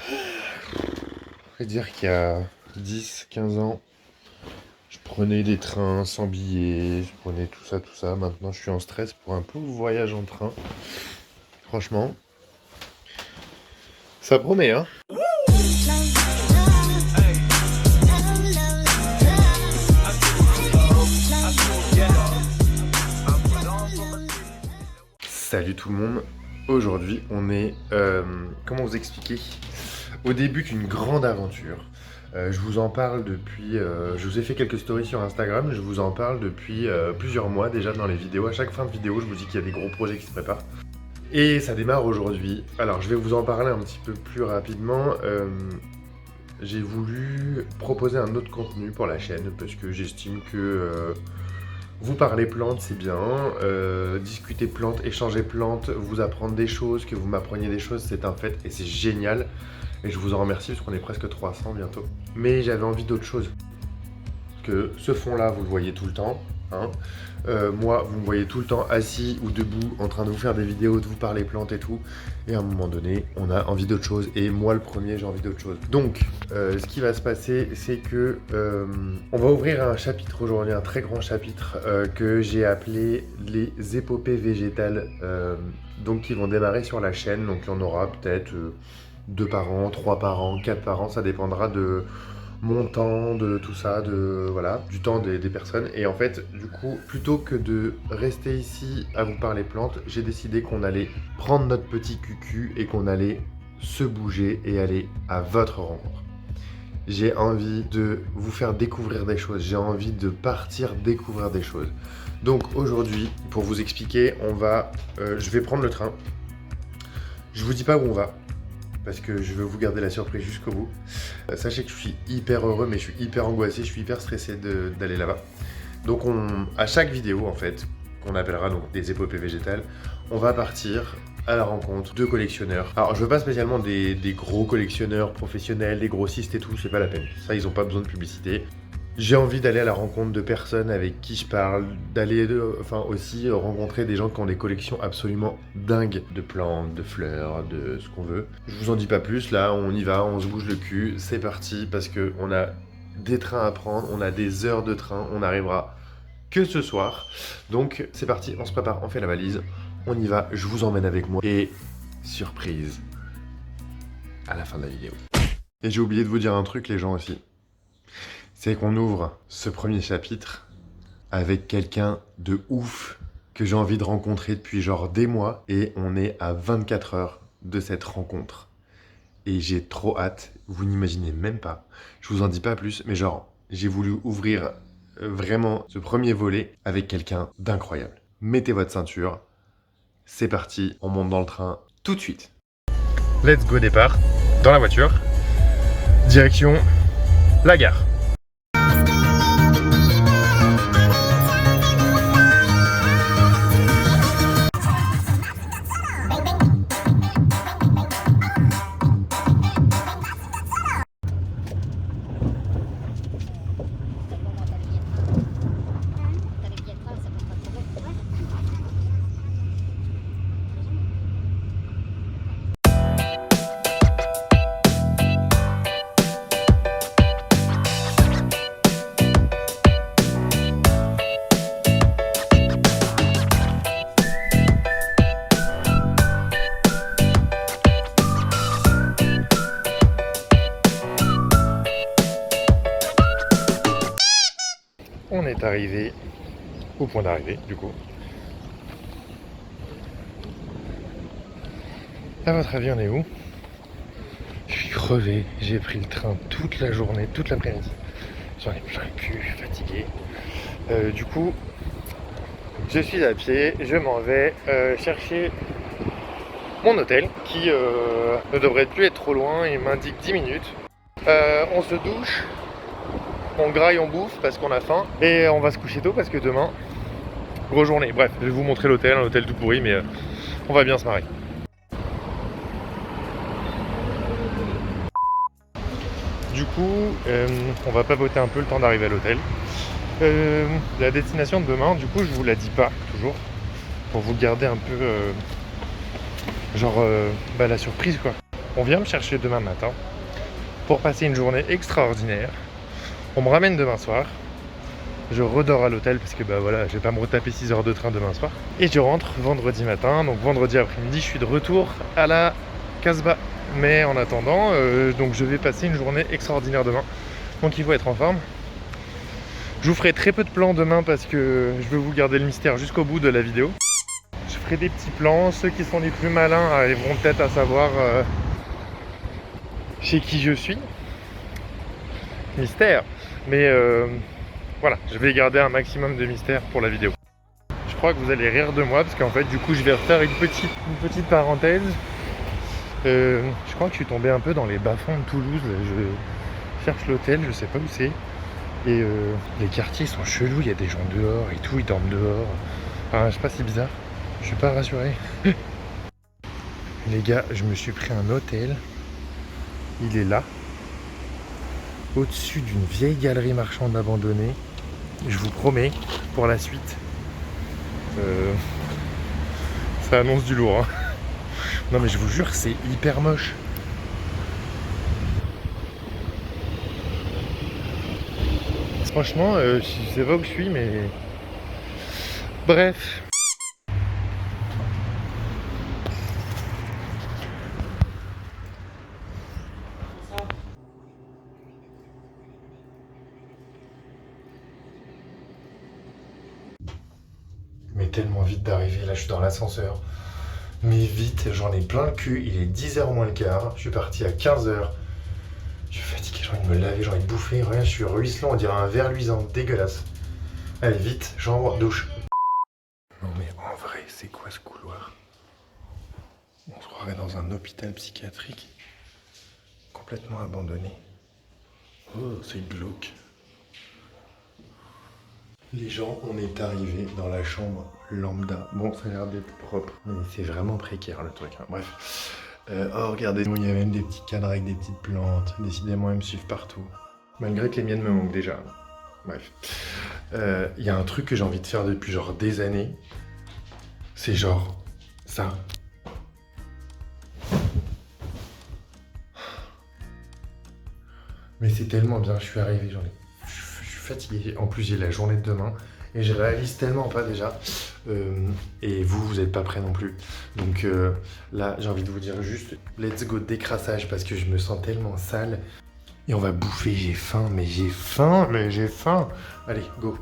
Je vais dire qu'il y a 10-15 ans, je prenais des trains sans billets, je prenais tout ça, tout ça. Maintenant, je suis en stress pour un pauvre voyage en train. Franchement, ça promet, hein? Salut tout le monde. Aujourd'hui, on est, comment vous expliquer? Au début d'une grande aventure. Je vous en parle depuis, je vous ai fait quelques stories sur Instagram, je vous en parle depuis plusieurs mois déjà dans les vidéos. À chaque fin de vidéo, je vous dis qu'il y a des gros projets qui se préparent. Et ça démarre aujourd'hui. Alors, je vais vous en parler un petit peu plus rapidement. J'ai voulu proposer un autre contenu pour la chaîne parce que j'estime que vous parler plantes, c'est bien. Discuter plantes, échanger plantes, vous apprendre des choses, que vous m'appreniez des choses, c'est un fait et c'est génial. Et je vous en remercie parce qu'on est presque 300 bientôt. Mais j'avais envie d'autre chose. Que ce fond-là, vous le voyez tout le temps. Hein. Moi, vous me voyez tout le temps assis ou debout en train de vous faire des vidéos, de vous parler plantes et tout. Et à un moment donné, on a envie d'autre chose. Et moi, le premier, j'ai envie d'autre chose. Donc, ce qui va se passer, c'est que on va ouvrir un chapitre aujourd'hui, un très grand chapitre que j'ai appelé les épopées végétales. Donc, qui vont démarrer sur la chaîne. Donc, il y en aura peut-être 2 par an, 3 par an, 4 par an. Ça dépendra de mon temps, de tout ça, voilà, du temps des personnes. Et en fait, du coup, plutôt que de rester ici à vous parler plantes, j'ai décidé qu'on allait prendre notre petit cucu et qu'on allait se bouger et aller à votre rencontre. J'ai envie de vous faire découvrir des choses, j'ai envie de partir découvrir des choses. Donc aujourd'hui, pour vous expliquer, je vais prendre le train. Je vous dis pas où on va, parce que je veux vous garder la surprise jusqu'au bout. Sachez que je suis hyper heureux, mais je suis hyper angoissé, je suis hyper stressé d'aller là-bas. Donc à chaque vidéo, en fait, qu'on appellera donc des épopées végétales, on va partir à la rencontre de collectionneurs. Alors, je veux pas spécialement des gros collectionneurs professionnels, des grossistes et tout, c'est pas la peine. Ça, ils ont pas besoin de publicité. J'ai envie d'aller à la rencontre de personnes avec qui je parle, d'aller aussi rencontrer des gens qui ont des collections absolument dingues de plantes, de fleurs, de ce qu'on veut. Je vous en dis pas plus, là on y va, on se bouge le cul, c'est parti parce que on a des trains à prendre, on a des heures de train, on n'arrivera que ce soir. Donc c'est parti, on se prépare, on fait la valise, on y va, je vous emmène avec moi et surprise à la fin de la vidéo. Et j'ai oublié de vous dire un truc les gens aussi. C'est qu'on ouvre ce premier chapitre avec quelqu'un de ouf que j'ai envie de rencontrer depuis genre des mois et on est à 24 heures de cette rencontre. Et j'ai trop hâte, vous n'imaginez même pas. Je vous en dis pas plus, mais genre, j'ai voulu ouvrir vraiment ce premier volet avec quelqu'un d'incroyable. Mettez votre ceinture, c'est parti, on monte dans le train tout de suite. Let's go départ, dans la voiture, direction la gare. On est arrivé au point d'arrivée, du coup. À votre avis, on est où? Je suis crevé, j'ai pris le train toute la journée, toute l'après-midi. J'en ai plein le cul, je suis fatigué. Du coup, je suis à pied, je m'en vais chercher mon hôtel qui ne devrait plus être trop loin, il m'indique 10 minutes. On se douche. On graille, on bouffe parce qu'on a faim et on va se coucher tôt parce que demain, grosse journée. Bref, je vais vous montrer l'hôtel, un hôtel tout pourri, mais on va bien se marrer. Du coup, on va papoter un peu le temps d'arriver à l'hôtel. La destination de demain, du coup, je vous la dis pas toujours pour vous garder un peu, la surprise quoi. On vient me chercher demain matin pour passer une journée extraordinaire. On me ramène demain soir. Je redors à l'hôtel parce que bah voilà, je vais pas me retaper 6 heures de train demain soir. Et je rentre vendredi matin, donc vendredi après-midi, je suis de retour à la Casbah. Mais en attendant, donc je vais passer une journée extraordinaire demain. Donc il faut être en forme. Je vous ferai très peu de plans demain parce que je veux vous garder le mystère jusqu'au bout de la vidéo. Je ferai des petits plans, ceux qui sont les plus malins arriveront peut-être à savoir chez qui je suis. Mystère. Mais voilà, je vais garder un maximum de mystère pour la vidéo. Je crois que vous allez rire de moi parce qu'en fait du coup je vais refaire une petite parenthèse. Je crois que je suis tombé un peu dans les bas-fonds de Toulouse. Je cherche l'hôtel, je sais pas où c'est. Et les quartiers sont chelous, il y a des gens dehors et tout, ils dorment dehors. Enfin, je sais pas, c'est bizarre. Je suis pas rassuré. Les gars, je me suis pris un hôtel. Il est là. Au-dessus d'une vieille galerie marchande abandonnée. Je vous promets, pour la suite, ça annonce du lourd. Hein. Non mais je vous jure, c'est hyper moche. Franchement, je sais pas où je suis, mais... Bref. Mais tellement vite d'arriver, là je suis dans l'ascenseur. Mais vite, j'en ai plein le cul, il est 10h moins le quart, je suis parti à 15h. Je suis fatigué, j'ai envie de me laver, j'ai envie de bouffer, rien, je suis ruisselant, on dirait un verre luisant, dégueulasse. Allez vite, chambre, douche. Non mais en vrai, c'est quoi ce couloir? On se croirait dans un hôpital psychiatrique, complètement abandonné. Oh, c'est glauque. Les gens, on est arrivé dans la chambre lambda. Bon, ça a l'air d'être propre, mais c'est vraiment précaire le truc. Hein. Bref. Oh, regardez, il y a même des petits cadres avec des petites plantes. Décidément, elles me suivent partout. Malgré que les miennes me manquent déjà. Bref. Il y a un truc que j'ai envie de faire depuis genre des années. C'est genre ça. Mais c'est tellement bien, je suis arrivé, je suis fatigué. En plus, j'ai la journée de demain et je réalise tellement pas déjà. Et vous êtes pas prêts non plus. Donc là, j'ai envie de vous dire juste let's go décrassage parce que je me sens tellement sale. Et on va bouffer, j'ai faim, mais j'ai faim, mais j'ai faim. Allez, go.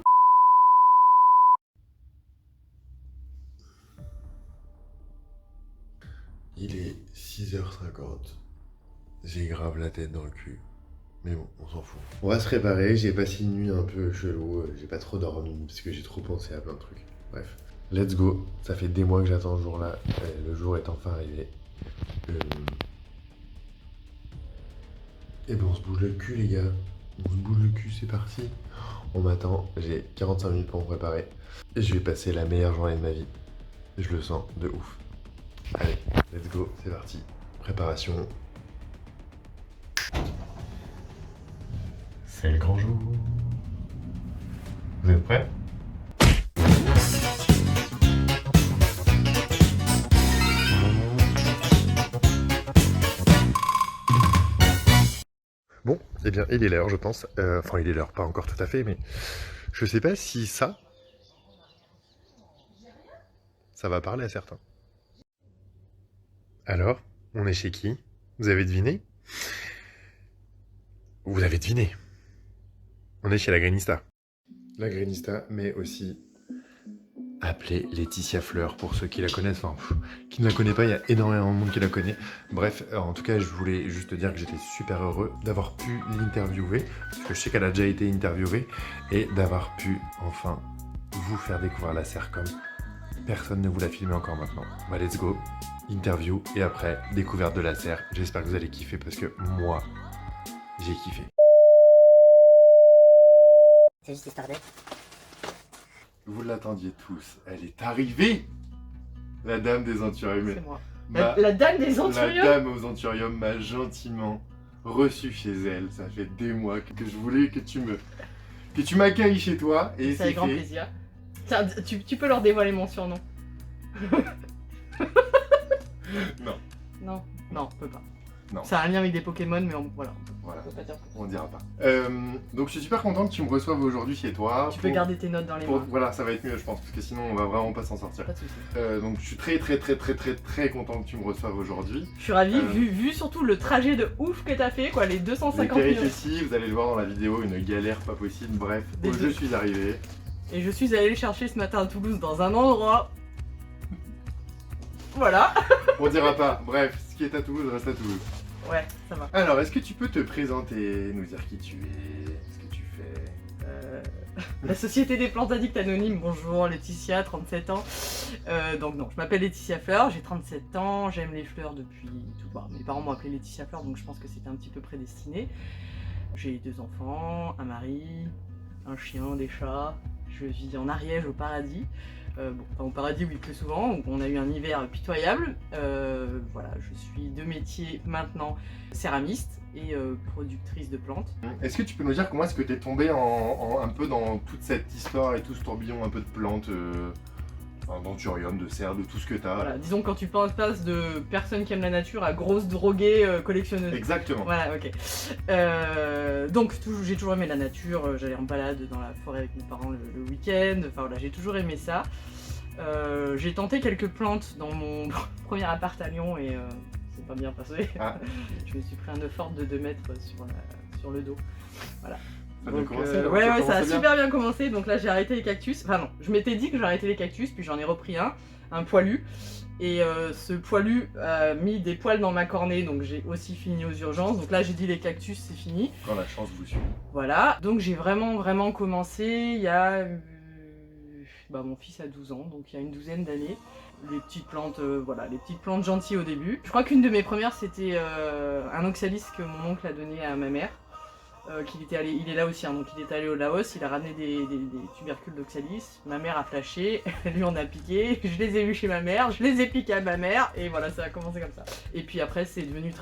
Il est 6h50. J'ai grave la tête dans le cul. Mais bon, on s'en fout. On va se réparer, j'ai passé une nuit un peu chelou, j'ai pas trop dormi parce que j'ai trop pensé à plein de trucs. Bref, let's go. Ça fait des mois que j'attends ce jour-là, le jour est enfin arrivé. Et ben on se bouge le cul les gars. On se bouge le cul, c'est parti. On m'attend, j'ai 45 minutes pour me préparer. Et je vais passer la meilleure journée de ma vie. Je le sens de ouf. Allez, let's go, c'est parti. Préparation. C'est le grand jour. Vous êtes prêts? Bon, eh bien, il est l'heure, je pense. Enfin, il est l'heure, pas encore tout à fait, mais je sais pas si ça va parler à certains. Alors, on est chez qui? Vous avez deviné? Vous avez deviné. On est chez la Grenista. La Grenista, mais aussi appelée Laetitia Fleur, pour ceux qui la connaissent. Enfin, qui ne la connaît pas, il y a énormément de monde qui la connaît. Bref, en tout cas, je voulais juste dire que j'étais super heureux d'avoir pu l'interviewer, parce que je sais qu'elle a déjà été interviewée, et d'avoir pu enfin vous faire découvrir la serre comme personne ne vous l'a filmé encore maintenant. Bah, let's go, interview, et après, découverte de la serre. J'espère que vous allez kiffer, parce que moi, j'ai kiffé. C'est juste histoire d'être. Vous l'attendiez tous, elle est arrivée! La dame des Anthuriums. C'est moi. La dame des Anthuriums? La dame aux Anthuriums m'a gentiment reçu chez elle. Ça fait des mois que je voulais que tu m'accueilles chez toi. Et c'est avec grand plaisir. Tiens, tu peux leur dévoiler mon surnom. Non. Non, non, on peut pas. Non. Ça a un lien avec des Pokémon, mais voilà. Voilà, On peut pas dire. on dira pas. Donc je suis super content que tu me reçoives aujourd'hui chez toi. Tu peux garder tes notes dans les mains. Voilà, ça va être mieux je pense, parce que sinon on va vraiment pas s'en sortir. Pas de soucis. Donc je suis très content que tu me reçoives aujourd'hui. Je suis ravie, vu surtout le trajet de ouf que t'as fait, quoi, les 250 Les minutes. péripéties, vous allez le voir dans la vidéo, une galère pas possible, bref, je suis arrivé. Et je suis allée le chercher ce matin à Toulouse dans un endroit... Voilà. On dira pas, bref, ce qui est à Toulouse reste à Toulouse. Ouais, ça va. Alors, est-ce que tu peux te présenter, nous dire qui tu es, ce que tu fais? La Société des plantes addictes anonymes, bonjour Laetitia, 37 ans. Donc non, je m'appelle Laetitia Fleur, j'ai 37 ans, j'aime les fleurs depuis tout bas. Mes parents m'ont appelé Laetitia Fleur, donc je pense que c'était un petit peu prédestiné. J'ai 2 enfants, un mari, un chien, des chats. Je vis en Ariège au paradis. Au paradis oui, plus souvent, où on a eu un hiver pitoyable. Voilà, je suis de métier maintenant céramiste et productrice de plantes. Est-ce que tu peux nous dire comment est-ce que tu es tombée un peu dans toute cette histoire et tout ce tourbillon un peu de plantes, d'anthurium, de serre, de tout ce que tu as? Voilà, disons que quand tu passes de personne qui aime la nature à grosse droguée collectionneuse. Exactement. Voilà, ok. Donc j'ai toujours aimé la nature, j'allais en balade dans la forêt avec mes parents le week-end, enfin voilà, j'ai toujours aimé ça. J'ai tenté quelques plantes dans mon premier appart à Lyon et c'est pas bien passé. Ah. Je me suis pris un œuf fort de 2 mètres sur le dos. Voilà. Ça a bien Donc, commencé, ouais, ça a bien. super bien commencé. Donc là, j'ai arrêté les cactus. Enfin non, je m'étais dit que j'arrêtais les cactus, puis j'en ai repris un poilu. Et ce poilu a mis des poils dans ma cornée, donc j'ai aussi fini aux urgences. Donc là, j'ai dit les cactus, c'est fini. Quand la chance vous suit. Voilà. Donc j'ai vraiment commencé il y a... mon fils a 12 ans, donc il y a une douzaine d'années. Les petites plantes, voilà, les petites plantes gentilles au début. Je crois qu'une de mes premières, c'était un oxalis que mon oncle a donné à ma mère. Il est là aussi, hein, donc il est allé au Laos, il a ramené des tubercules d'oxalis, ma mère a flashé, lui en a piqué, je les ai vus chez ma mère, je les ai piqués à ma mère, et voilà, ça a commencé comme ça. Et puis après, c'est devenu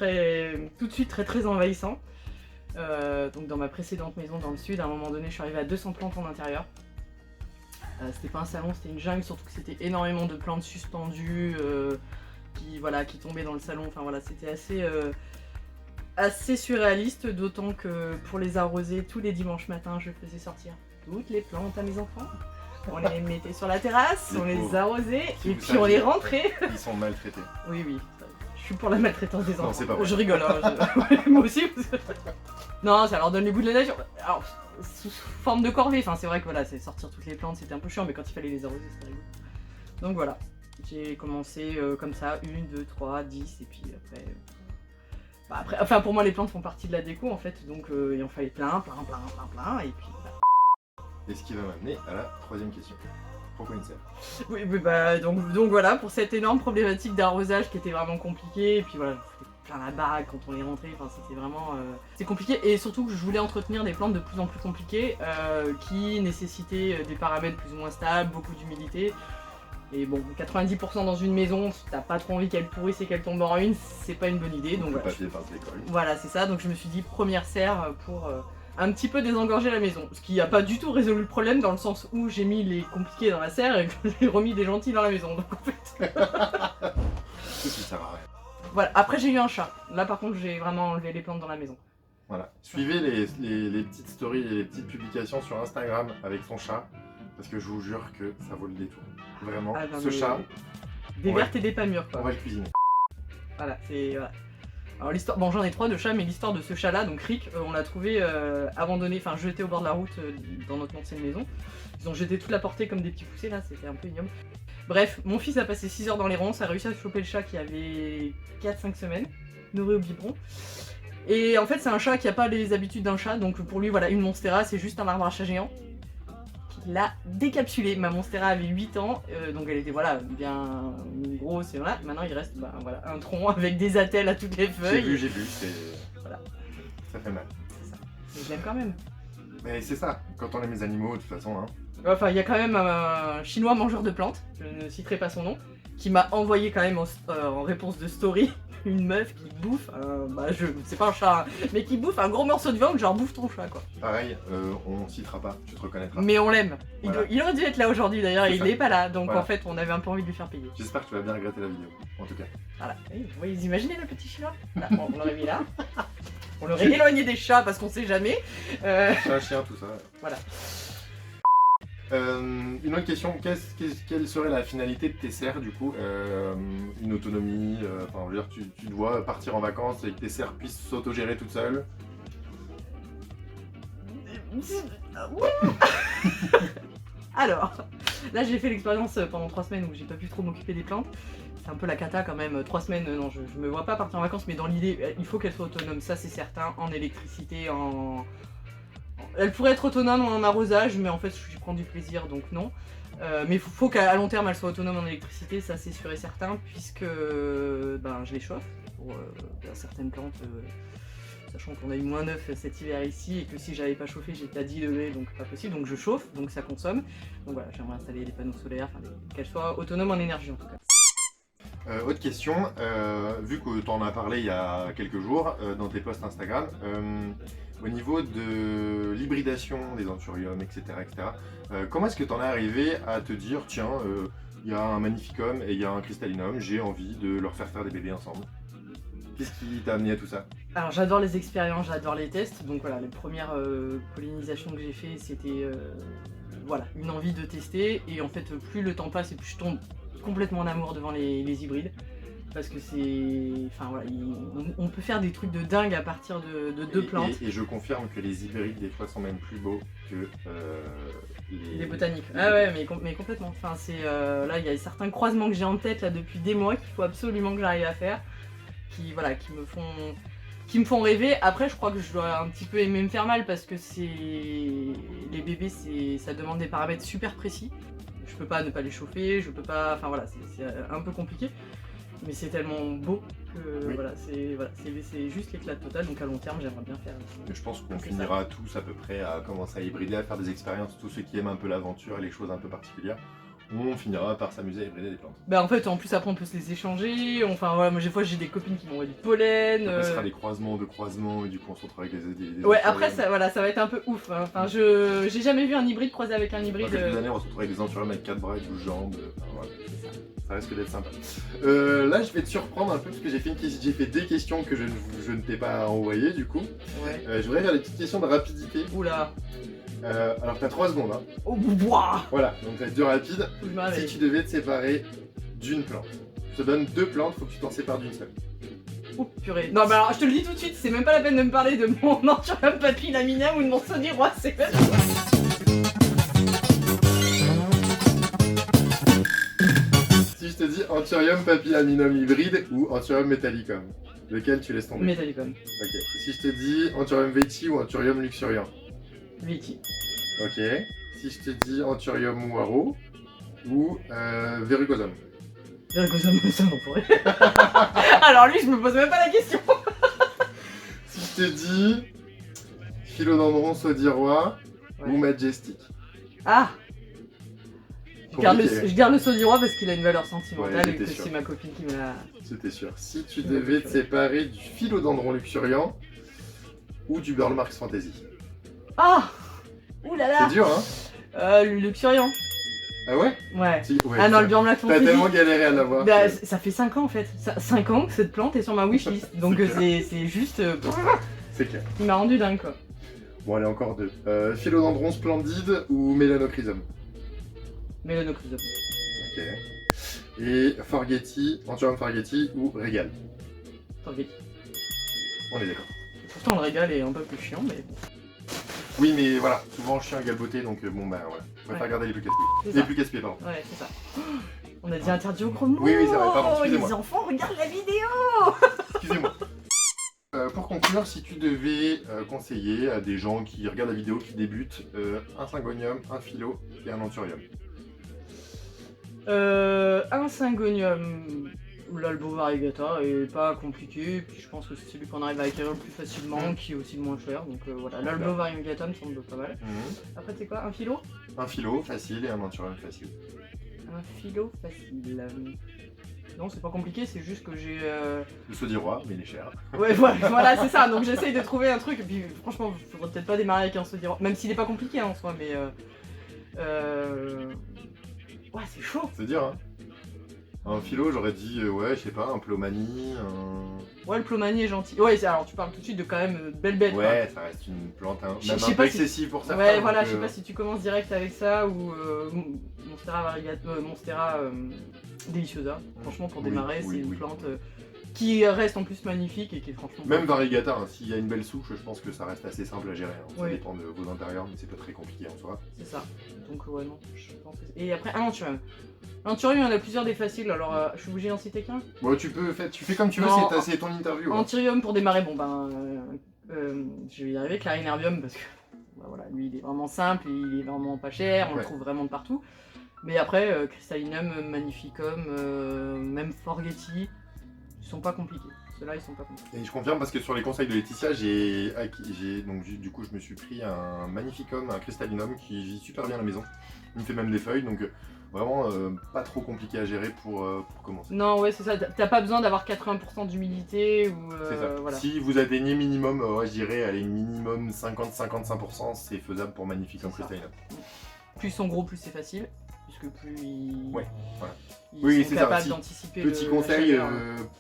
tout de suite très envahissant. Donc dans ma précédente maison dans le sud, à un moment donné, je suis arrivée à 200 plantes en intérieur. C'était pas un salon, c'était une jungle, surtout que c'était énormément de plantes suspendues qui tombaient dans le salon, enfin voilà, c'était assez surréaliste, d'autant que pour les arroser tous les dimanches matins, je faisais sortir toutes les plantes à mes enfants. On les mettait sur la terrasse, on les arrosait, et puis on les rentrait. Ils sont maltraités. Oui, je suis pour la maltraitance des enfants. Non, c'est pas vrai. Je rigole, hein, moi aussi. Non, ça leur donne le goût de la nature. Alors, sous forme de corvée, enfin c'est vrai que voilà, c'est sortir toutes les plantes, c'était un peu chiant, mais quand il fallait les arroser, c'était rigolo. Donc voilà, j'ai commencé comme ça, 1, 2, 3, 10, et puis après... enfin pour moi les plantes font partie de la déco en fait, donc il en fallait plein, et puis voilà. Et ce qui va m'amener à la troisième question. Pourquoi une serre? Oui, donc voilà, pour cette énorme problématique d'arrosage qui était vraiment compliquée, et puis voilà, plein la baraque quand on est rentré, enfin c'était vraiment... c'est compliqué, et surtout que je voulais entretenir des plantes de plus en plus compliquées, qui nécessitaient des paramètres plus ou moins stables, beaucoup d'humidité. Et bon, 90% dans une maison, si t'as pas trop envie qu'elle pourrisse et qu'elle tombe en ruine, c'est pas une bonne idée. Donc le papier peint l'école. Voilà, c'est ça. Donc je me suis dit première serre pour un petit peu désengorger la maison. Ce qui a pas du tout résolu le problème dans le sens où j'ai mis les compliqués dans la serre et que j'ai remis des gentils dans la maison. Donc en fait... Ça sert à rien. Voilà, après j'ai eu un chat. Là par contre j'ai vraiment enlevé les plantes dans la maison. Voilà. Suivez les petites stories et les petites publications sur Instagram avec son chat. Parce que je vous jure que ça vaut le détour. Vraiment, ce chat... Des vertes et des pas mûres quoi. On va le cuisiner. Voilà, c'est... Voilà. Alors l'histoire... Bon j'en ai 3 de chats, mais l'histoire de ce chat là, donc Rick, on l'a trouvé abandonné, enfin jeté au bord de la route dans notre ancienne maison. Ils ont jeté toute la portée comme des petits poussés là, c'était un peu ignoble. Bref, mon fils a passé 6 heures dans les ronces, a réussi à choper le chat qui avait 4-5 semaines, nourri au biberon. Et en fait c'est un chat qui a pas les habitudes d'un chat, donc pour lui voilà, une monstera c'est juste un arbre à chat géant. L'a décapsulé. Ma monstera avait 8 ans, donc elle était voilà bien grosse et voilà. Maintenant il reste voilà, un tronc avec des attelles à toutes les feuilles. J'ai vu, voilà. Ça fait mal. C'est ça. Mais je l'aime quand même. Mais c'est ça, quand on aime les animaux de toute façon. Hein. Enfin il y a quand même un chinois mangeur de plantes, je ne citerai pas son nom, qui m'a envoyé quand même en réponse de story une meuf qui bouffe, c'est pas un chat, hein, mais qui bouffe un gros morceau de viande, genre bouffe ton chat quoi. Pareil, on citera pas, tu te reconnaîtras. Mais on l'aime. Voilà. Il aurait dû être là aujourd'hui d'ailleurs, C'est il ça. n'est pas là, donc Voilà. en fait on avait un peu envie de lui faire payer. J'espère que tu vas bien regretter la vidéo, en tout cas. Voilà, vous imaginez le petit chat là, on l'aurait mis là. On l'aurait éloigné des chats parce qu'on sait jamais. Chat, chien, tout ça. Voilà. Une autre question, quelle serait la finalité de tes serres du coup une autonomie, enfin je veux dire tu dois partir en vacances et que tes serres puissent s'autogérer toutes seules. Alors, là j'ai fait l'expérience pendant 3 semaines où j'ai pas pu trop m'occuper des plantes. C'est un peu la cata quand même, 3 semaines, non je me vois pas partir en vacances, mais dans l'idée il faut qu'elle soit autonome, ça c'est certain, en électricité, Elle pourrait être autonome en arrosage, mais en fait j'y prends du plaisir donc non. Mais il faut qu'à long terme elle soit autonome en électricité, ça c'est sûr et certain, puisque je les chauffe pour certaines plantes, sachant qu'on a eu -9 cet hiver ici et que si j'avais pas chauffé j'étais à 10 degrés donc pas possible, donc je chauffe, donc ça consomme. Donc voilà, j'aimerais installer des panneaux solaires, qu'elle soit autonome en énergie en tout cas. Autre question, vu que tu en as parlé il y a quelques jours dans tes posts Instagram, au niveau de l'hybridation des anthuriums, etc., comment est-ce que tu en es arrivé à te dire, tiens, il y a un magnificum et il y a un cristallinum, j'ai envie de leur faire des bébés ensemble? Qu'est-ce qui t'a amené à tout ça? Alors j'adore les expériences, j'adore les tests, donc voilà, les premières pollinisations que j'ai fait c'était une envie de tester, et en fait plus le temps passe et plus je tombe complètement en amour devant les hybrides. Parce que on peut faire des trucs de dingue à partir de 2 plantes. Et je confirme que les hybrides des fois sont même plus beaux que les botaniques. Ah ouais, mais complètement. Enfin, là, il y a certains croisements que j'ai en tête là depuis des mois qu'il faut absolument que j'arrive à faire, qui me font rêver. Après, je crois que je dois un petit peu aimer me faire mal parce que les bébés, ça demande des paramètres super précis. Je peux pas ne pas les chauffer, je peux pas. Enfin voilà, c'est un peu compliqué. Mais c'est tellement beau que oui. C'est juste l'éclat total, donc à long terme j'aimerais bien faire. Mais je pense qu'on finira tous à peu près à commencer à hybrider, à faire des expériences, tous ceux qui aiment un peu l'aventure et les choses un peu particulières, on finira par s'amuser à hybrider des plantes. Bah en fait en plus après on peut se les échanger, enfin voilà, moi des fois j'ai des copines qui m'envoient du pollen. Après ce sera des croisements et du coup on se retrouve avec des ouais après ça va être un peu ouf, hein. Enfin j'ai jamais vu un hybride croisé avec un hybride. Dans quelques années on se retrouve avec des anthuriums avec 4 bras et 12 jambes, enfin, voilà. Ça risque d'être sympa. Là, je vais te surprendre un peu parce que j'ai fait des questions que je ne t'ai pas envoyées du coup. Ouais. Je voudrais faire des petites questions de rapidité. Oula. Alors, t'as 3 secondes. Hein. Oh, boah. Voilà, donc ça va être dur rapide. Si tu devais te séparer d'une plante, je te donne 2 plantes, faut que tu t'en sépares d'une seule. Oh purée. Non, bah alors je te le dis tout de suite, c'est même pas la peine de me parler de mon anthurium papillaminum ou de mon soniroi, c'est même pas. Si je te dis anthurium papillaminum hybride ou anthurium metallicum, lequel tu laisses tomber? Metallicum. Ok. Si je te dis anthurium veti ou anthurium luxurian? Veti. Ok. Si je te dis anthurium waro ou verrucosum? Verrucosum, ça m'en pourrait. Alors lui, je me pose même pas la question. Si je te dis philodendron saudirois ou majestic? Ah. Je garde le saudirois parce qu'il a une valeur sentimentale et que sûr. c'est ma copine qui me l'a. C'était sûr. Si tu devais te séparer du philodendron luxurian ou du Burle Marx Fantasy? Ah. Ouh là là. C'est dur, hein? Le luxurian. Ah ouais? Ouais. Ouais. Ah non, le Burle Marx Fantasy. T'as tellement galéré à l'avoir. Bah, ça fait 5 ans en fait. 5 ans que cette plante est sur ma wishlist. Donc c'est juste. C'est clair. Il m'a rendu dingue quoi. Bon, allez, encore 2. Philodendron splendide ou mélanochrysum? Mélanochrysum. Ok. Et Forgetti, anthurium Forgetti ou régal? Forgetti. On est d'accord. Pourtant le régal est un peu plus chiant, mais. Oui, mais voilà, souvent chien égale beauté, donc bon, bah voilà. On va pas regarder les plus casse-pieds. Les plus casse-pieds, pardon. Ouais, c'est ça. On a dit interdit au gros mot. Oui, c'est vrai, pardon, excusez-moi. Les enfants regardent la vidéo. Excusez-moi. Pour conclure, si tu devais conseiller à des gens qui regardent la vidéo, qui débutent, un syngonium, un philo et un anthurium. Un syngonium, l'Albo variegata est pas compliqué, puis je pense que c'est celui qu'on arrive à acquérir le plus facilement, qui est aussi le moins cher, donc voilà, l'Albo variegata me semble pas mal. Après c'est quoi, un philo? Un philo facile et un anthurium facile. Un philo facile. Non, c'est pas compliqué, c'est juste que j'ai... Le Sodirois, mais il est cher. Ouais, voilà, c'est ça. Donc j'essaye de trouver un truc. Et puis franchement, je faudrait peut-être pas démarrer avec un Sodirois. Même s'il est pas compliqué en soi, mais... Ouais, c'est chaud. C'est dur, hein. Un philo, j'aurais dit, ouais, je sais pas, un Plomanie, un... Ouais, le Plomanie est gentil. Ouais, alors tu parles tout de suite de quand même belle bête. Ouais, ça reste une plante, hein. Je Même sais un peu pas excessive pour certains. Ouais, voilà, donc, je sais pas si tu commences direct avec ça ou Monstera variegata, Monstera deliciosa. Franchement, pour Oui, démarrer, oui, c'est une oui. plante qui reste en plus magnifique et qui est franchement... Même variegata, hein, s'il y a une belle souche, je pense que ça reste assez simple à gérer. Hein. Ça Oui. dépend de vos intérieurs, mais c'est pas très compliqué en soi. C'est ça. Donc ouais, non, je pense que c'est... Et après, un Anthurium. L'Anthurium, il y en a plusieurs des faciles, alors je suis obligé d'en citer qu'un. Bon, tu fais comme tu veux, Non, c'est ton interview. Hein. Anthurium pour démarrer, bon ben... je vais y arriver, Clarinerbium, parce que... Bah, voilà, lui, il est vraiment simple, et il est vraiment pas cher, on le trouve vraiment de partout. Mais après, Crystallinum, Magnificum, même Forgetti, ils sont pas compliqués. Ceux-là, ils sont pas compliqués. Et je confirme parce que sur les conseils de Laetitia, donc du coup je me suis pris un Magnificum, un Crystallinum qui vit super bien à la maison. Il me fait même des feuilles, donc vraiment pas trop compliqué à gérer pour commencer. Non, ouais, c'est ça. T'as pas besoin d'avoir 80% d'humidité ou... C'est ça. Voilà. Si vous atteignez minimum, je dirais, allez, minimum 50-55%, c'est faisable pour Magnificum Crystallinum. Plus ils sont gros, plus c'est facile. Puisque plus ils, Ouais, voilà. ils c'est sont capables ça. d'anticiper Petit la conseil, chaleur.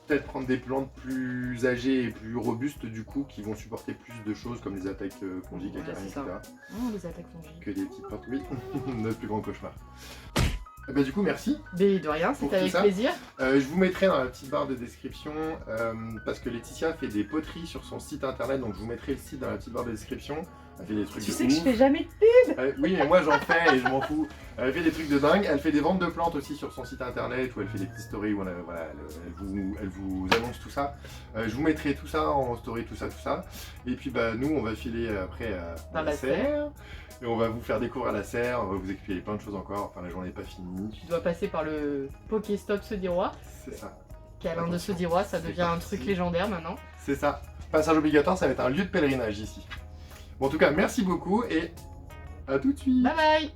peut-être prendre des plantes plus âgées et plus robustes du coup, qui vont supporter plus de choses comme les attaques fongiques, Ouais, acarines, c'est etc. ça. Oh, les attaques fongiques. Que des petites plantes, oui, notre plus grand cauchemar. Et bah du coup, merci. Mais de rien, Pour c'était tout avec ça. plaisir. Je vous mettrai dans la petite barre de description, parce que Laetitia fait des poteries sur son site internet, donc je vous mettrai le site dans la petite barre de description. Elle fait des trucs Tu de sais que je ouf. fais jamais de pub. Oui, mais moi j'en fais et je m'en fous. Elle fait des trucs de dingue. Elle fait des ventes de plantes aussi sur son site internet où elle fait des petites stories où elle vous annonce tout ça. Je vous mettrai tout ça en story, tout ça. Et puis bah nous on va filer après Dans à la serre. et on va vous faire découvrir la serre. On va vous expliquer plein de choses encore. Enfin la journée n'est pas finie. Tu dois passer par le Pokéstop Sodirois. C'est ça. Câlin de Attention, Sodirois, ça c'est devient un parti. truc légendaire maintenant. C'est ça. Passage obligatoire, ça va être un lieu de pèlerinage ici. Bon, en tout cas, merci beaucoup et à tout de suite. Bye bye.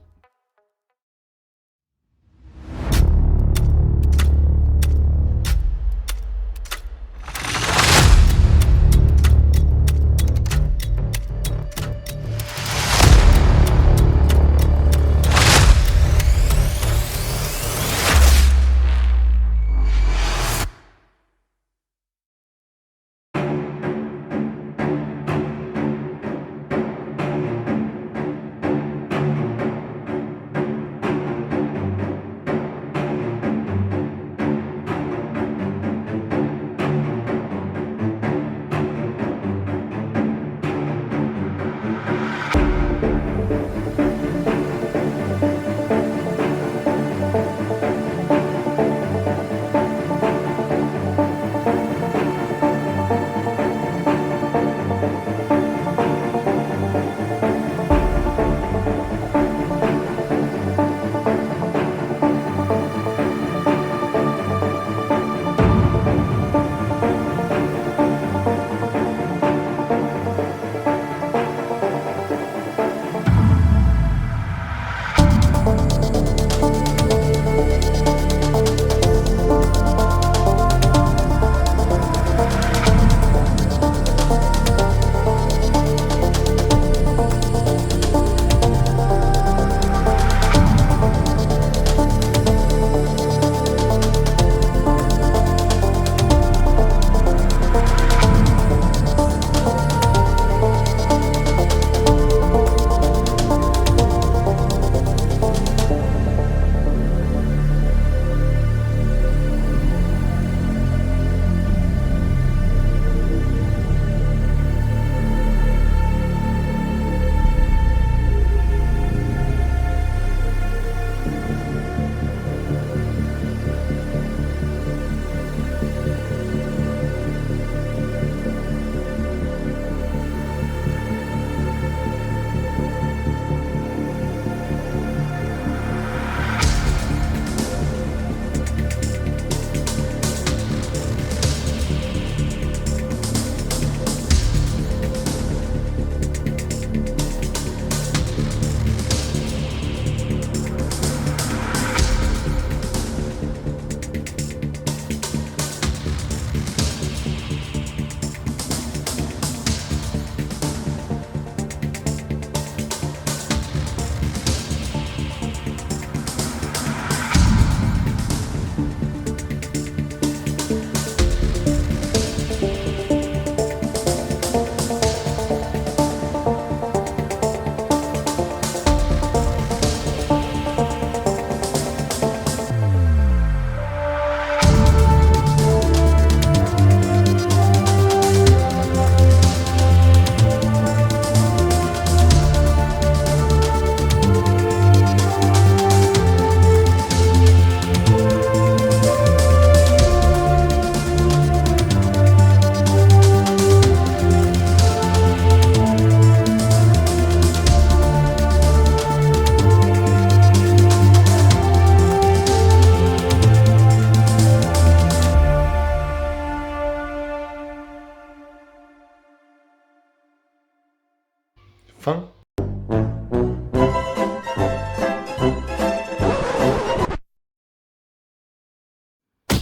Fin.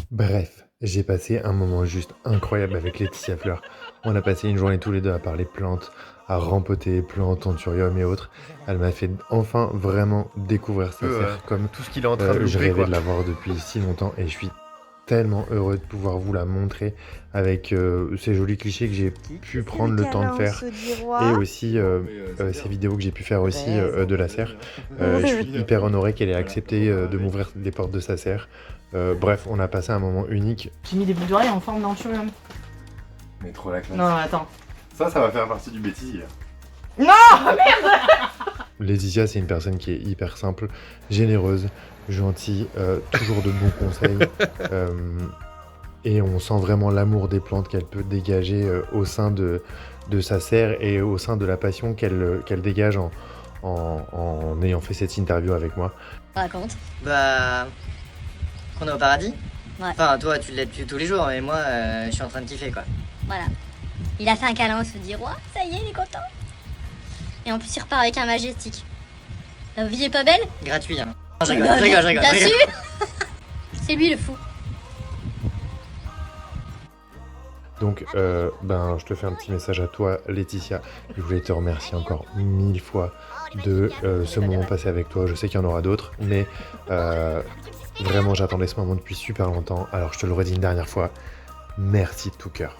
Bref, j'ai passé un moment juste incroyable avec Laetitia Fleur. On a passé une journée tous les deux à parler plantes, à rempoter plantes, anthurium et autres. Elle m'a fait enfin vraiment découvrir sa serre comme Tout ce qu'il est en train de je louper, rêvais quoi. de l'avoir depuis si longtemps et je suis tellement heureux de pouvoir vous la montrer avec ces jolis clichés que j'ai pu prendre le temps de faire et aussi ces vidéos que j'ai pu faire aussi de la serre. Je suis hyper honoré qu'elle ait accepté de m'ouvrir les portes de sa serre. Bref, on a passé un moment unique. J'ai mis des boucles d'oreilles en forme d'anthurium. Mais trop la classe. Non, attends. Ça va faire partie du bêtisier. Laetitia, c'est une personne qui est hyper simple, généreuse, gentille, toujours de bons conseils. Et on sent vraiment l'amour des plantes qu'elle peut dégager au sein de sa serre et au sein de la passion qu'elle dégage en ayant fait cette interview avec moi. Raconte. Bah. Qu'on est au paradis. Ouais. Enfin, toi, tu l'aides plus tous les jours, et moi, je suis en train de kiffer, quoi. Voilà. Il a fait un câlin, on se dit, roi, ça y est, il est content. Et en plus, il repart avec un majestic. La vie est pas belle? Gratuit, hein. Non, je rigole. T'as su? C'est lui le fou. Donc, je te fais un petit message à toi, Laetitia. Je voulais te remercier encore 1000 fois de ce moment passé avec toi. Je sais qu'il y en aura d'autres, mais vraiment, j'attendais ce moment depuis super longtemps. Alors, je te le redis une dernière fois, merci de tout cœur.